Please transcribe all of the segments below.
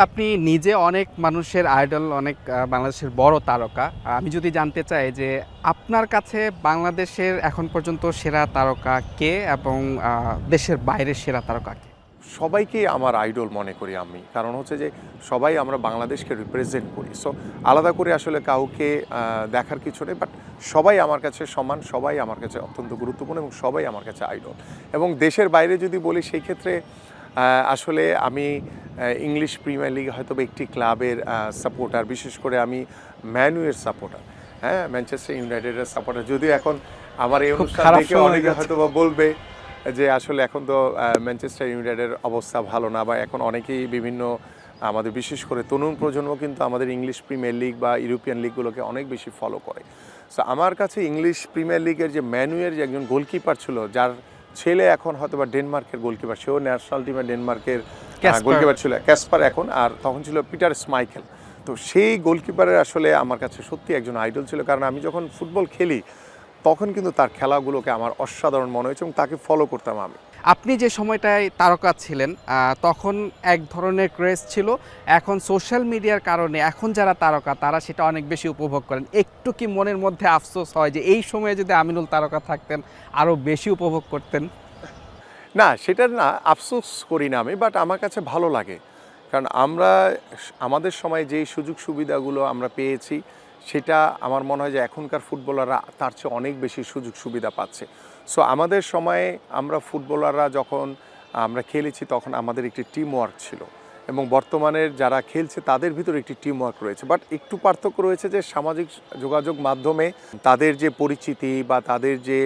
আপনি নিজে অনেক মানুষের আইডল, অনেক বাংলাদেশের বড় তারকা। আমি যদি জানতে চাই যে আপনার কাছে বাংলাদেশের এখন পর্যন্ত সেরা তারকা কে এবং দেশের বাইরের সেরা তারকা কে? সবাইকেই আমার আইডল মনে করি আমি। কারণ হচ্ছে যে সবাই আমরা বাংলাদেশকে রিপ্রেজেন্ট করি। সো আলাদা করে আসলে কাউকে দেখার কিছু নেই। বাট সবাই আমার কাছে সমান, সবাই আমার কাছে অত্যন্ত গুরুত্বপূর্ণ এবং সবাই আমার কাছে আইডল। এবং দেশের বাইরে যদি বলি সেই ক্ষেত্রে আসলে আমি ইংলিশ প্রিমিয়ার লিগে হয়তোবা একটি ক্লাবের সাপোর্টার। বিশেষ করে আমি ম্যান ইউয়ের সাপোর্টার। হ্যাঁ? ম্যানচেস্টার ইউনাইটেডের সাপোর্টার। যদিও এখন আমার এই খুব অনুষ্ঠান খারাপ দেখে সময় অনেকে যাচ্ছে। হয়তোবা বলবে যে আসলে এখন তো ম্যানচেস্টার ইউনাইটেডের অবস্থা ভালো না, বা এখন অনেকেই বিভিন্ন আমাদের বিশেষ করে তরুণ প্রজন্ম কিন্তু আমাদের ইংলিশ প্রিমিয়ার লিগ বা ইউরোপিয়ান লিগগুলোকে অনেক বেশি ফলো করে। সো আমার কাছে ইংলিশ প্রিমিয়ার লিগের যে ম্যানুয়ের যে একজন গোলকিপার ছিল, যার ছেলে এখন হয়তোবা ডেনমার্কের গোলকিপার, সেও ন্যাশনাল টিমে ডেনমার্কের ক্যাসপার। গোলকিপার ছিল, ক্যাসপার এখন, আর তখন ছিল পিটার স্মাইকেল। তো সেই গোলকিপারের আসলে আমার কাছে সত্যি একজন আইডল ছিল, কারণ আমি যখন ফুটবল খেলি তখন কিন্তু তার খেলাগুলোকে আমার অসাধারণ মনে হয়েছে এবং তাকে ফলো করতাম আমি। আপনি যে সময়টায় তারকা ছিলেন, তখন এক ধরনের ক্রেজ ছিল। এখন সোশ্যাল মিডিয়ার কারণে এখন যারা তারকা তারা সেটা অনেক বেশি উপভোগ করেন। একটু কি মনের মধ্যে আফসোস হয় যে এই সময়ে যদি আমিনুল তারকা থাকতেন আরও বেশি উপভোগ করতেন? না, সেটা না, আফসোস করি না আমি, বাট আমার কাছে ভালো লাগে। কারণ আমরা আমাদের সময় যেই সুযোগ সুবিধাগুলো আমরা পেয়েছি, সেটা আমার মনে হয় যে এখনকার ফুটবলাররা তার চেয়ে অনেক বেশি সুযোগ সুবিধা পাচ্ছে। সো আমাদের সময়ে আমরা ফুটবলাররা যখন আমরা খেলেছি তখন আমাদের একটি টিম ওয়ার্ক ছিল, এবং বর্তমানের যারা খেলছে তাদের ভিতরে একটি টিম ওয়ার্ক রয়েছে। বাট একটু পার্থক্য রয়েছে যে সামাজিক যোগাযোগ মাধ্যমে তাদের যে পরিচিতি বা তাদের যে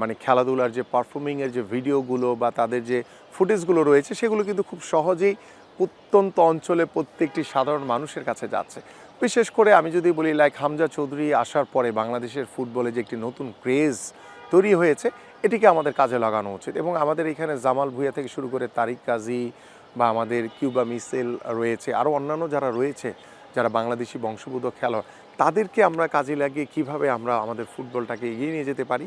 মানে খেলাধুলার যে পারফর্মিংয়ের যে ভিডিওগুলো বা তাদের যে ফুটেজগুলো রয়েছে, সেগুলো কিন্তু খুব সহজেই প্রত্যন্ত অঞ্চলে প্রত্যেকটি সাধারণ মানুষের কাছে যাচ্ছে। বিশেষ করে আমি যদি বলি, লাইক হামজা চৌধুরী আসার পরে বাংলাদেশের ফুটবলে যে একটি নতুন ক্রেজ তৈরি হয়েছে, এটিকে আমাদের কাজে লাগানো উচিত। এবং আমাদের এখানে জামাল ভুঁইয়া থেকে শুরু করে তারিক কাজী বা আমাদের কিউবা মিসেল রয়েছে, আরও অন্যান্য যারা রয়েছে, যারা বাংলাদেশি বংশোদ্ভূত খেলোয়াড়, তাদেরকে আমরা কাজে লাগিয়ে কিভাবে আমরা আমাদের ফুটবলটাকে এগিয়ে নিয়ে যেতে পারি